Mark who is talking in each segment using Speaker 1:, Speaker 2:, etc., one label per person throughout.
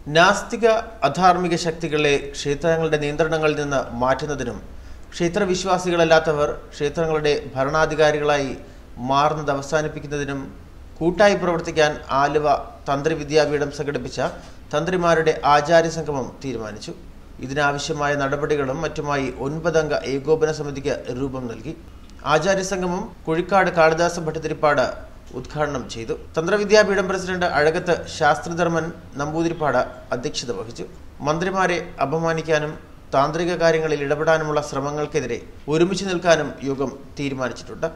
Speaker 1: നാസ്തിക അധാർമിക ശക്തികളെ ക്ഷേത്രങ്ങളുടെ നിയന്ത്രണങ്ങളിൽ നിന്ന് മാറ്റുന്നതിനും ക്ഷേത്രവിശ്വാസികളല്ലാത്തവർ ക്ഷേത്രങ്ങളുടെ ഭരണാധികാരികളായി മാറുന്നത് അവസാനിപ്പിക്കുന്നതിനും കൂട്ടായി പ്രവർത്തിക്കാൻ ആലുവ തന്ത്രി വിദ്യാപീഠം സംഘടിപ്പിച്ച തന്ത്രിമാരുടെ ആചാര്യ സംഗമം തീരുമാനിച്ചു. ഇതിനാവശ്യമായ നടപടികളും മറ്റുമായി 9 അംഗ ഏകോപന സമിതിക്ക് രൂപം നൽകി. ആചാര്യ സംഗമം കുഴിക്കാട് കാളിദാസ ഭട്ടതിരിപ്പാട് ഉദ്ഘാടനം ചെയ്തു. തന്ത്രവിദ്യാപീഠം പ്രസിഡന്റ് അഴകത്ത് ശാസ്ത്രധർമ്മൻ നമ്പൂതിരിപ്പാട് അധ്യക്ഷത വഹിച്ചു. മന്ത്രിമാരെ അപമാനിക്കാനും താന്ത്രിക കാര്യങ്ങളിൽ ഇടപെടാനുമുള്ള ശ്രമങ്ങൾക്കെതിരെ ഒരുമിച്ച് നിൽക്കാനും യോഗം തീരുമാനിച്ചിട്ടുണ്ട്.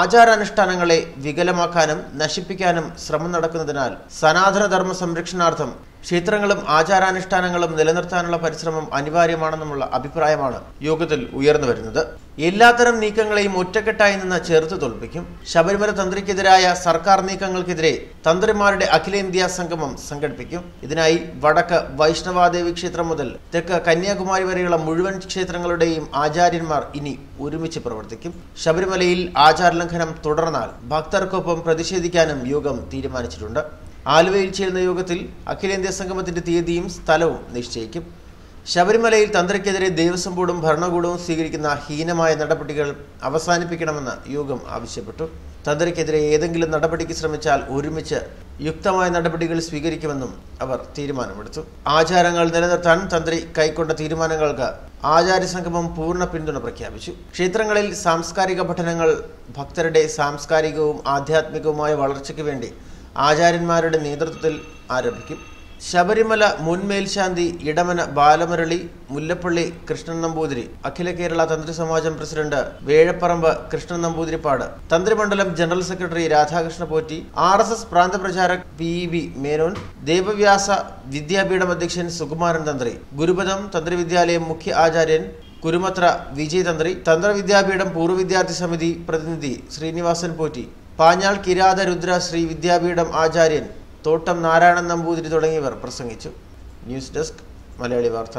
Speaker 1: ആചാരാനുഷ്ഠാനങ്ങളെ വികലമാക്കാനും നശിപ്പിക്കാനും ശ്രമം നടക്കുന്നതിനാൽ സനാതനധർമ്മ സംരക്ഷണാർത്ഥം ക്ഷേത്രങ്ങളും ആചാരാനുഷ്ഠാനങ്ങളും നിലനിർത്താനുള്ള പരിശ്രമം അനിവാര്യമാണെന്നുമുള്ള അഭിപ്രായമാണ് യോഗത്തിൽ ഉയർന്നു വരുന്നത്. എല്ലാത്തരം നീക്കങ്ങളെയും ഒറ്റക്കെട്ടായി നിന്ന് ചേർത്ത് തോൽപ്പിക്കും. ശബരിമല തന്ത്രിക്കെതിരായ സർക്കാർ നീക്കങ്ങൾക്കെതിരെ തന്ത്രിമാരുടെ അഖിലേന്ത്യാ സംഗമം സംഘടിപ്പിക്കും. ഇതിനായി വടക്ക് വൈഷ്ണവാദേവി ക്ഷേത്രം മുതൽ തെക്ക് കന്യാകുമാരി വരെയുള്ള മുഴുവൻ ക്ഷേത്രങ്ങളുടെയും ആചാര്യന്മാർ ഇനി ഒരുമിച്ച് പ്രവർത്തിക്കും. ശബരിമലയിൽ ആചാരലംഘനം തുടർന്നാൽ ഭക്തർക്കൊപ്പം പ്രതിഷേധിക്കാനും യോഗം തീരുമാനിച്ചിട്ടുണ്ട്. ആലുവയിൽ ചേരുന്ന യോഗത്തിൽ അഖിലേന്ത്യാ സംഗമത്തിന്റെ തീയതിയും സ്ഥലവും നിശ്ചയിക്കും. ശബരിമലയിൽ തന്ത്രിക്കെതിരെ ദേവസ്വം ബോർഡും ഭരണകൂടവും സ്വീകരിക്കുന്ന ഹീനമായ നടപടികൾ അവസാനിപ്പിക്കണമെന്ന് യോഗം ആവശ്യപ്പെട്ടു. തന്ത്രിക്കെതിരെ ഏതെങ്കിലും നടപടിക്ക് ശ്രമിച്ചാൽ ഒരുമിച്ച് യുക്തമായ നടപടികൾ സ്വീകരിക്കുമെന്നും അവർ തീരുമാനമെടുത്തു. ആചാരങ്ങൾ നിലനിർത്താൻ തന്ത്രി കൈക്കൊണ്ട തീരുമാനങ്ങൾക്ക് ആചാര്യ സംഗമം പൂർണ്ണ പിന്തുണ പ്രഖ്യാപിച്ചു. ക്ഷേത്രങ്ങളിൽ സാംസ്കാരിക പഠനങ്ങൾ ഭക്തരുടെ സാംസ്കാരികവും ആധ്യാത്മികവുമായ വളർച്ചയ്ക്ക് വേണ്ടി ആചാര്യന്മാരുടെ നേതൃത്വത്തിൽ ആരംഭിക്കും. ശബരിമല മുൻ മേൽശാന്തി Idamana Balamurali, Mullappally Krishnan Namboothiri, Akhila Kerala Tantri Samajam president Vezhapparambu Krishnan Namboothiripad, Tantrimandalam general secretary Radhakrishna Potti, RSS പ്രാന്തപ്രചാരക് PEB മേനോൻ, ദേവവ്യാസ വിദ്യാപീഠം അധ്യക്ഷൻ സുകുമാരൻ തന്ത്രി, ഗുരുപദം തന്ത്രിവിദ്യാലയം മുഖ്യ ആചാര്യൻ കുരുമത്ര വിജയ് തന്ത്രി, തന്ത്രവിദ്യാപീഠം പൂർവ്വ വിദ്യാർത്ഥി സമിതി പ്രതിനിധി ശ്രീനിവാസൻ പോറ്റി, പാഞ്ഞാൾ കിരാത രുദ്ര ശ്രീ വിദ്യാപീഠം ആചാര്യൻ തോട്ടം നാരായണൻ നമ്പൂതിരി തുടങ്ങിയവർ പ്രസംഗിച്ചു. ന്യൂസ് ഡെസ്ക് മലയാളി വാർത്ത.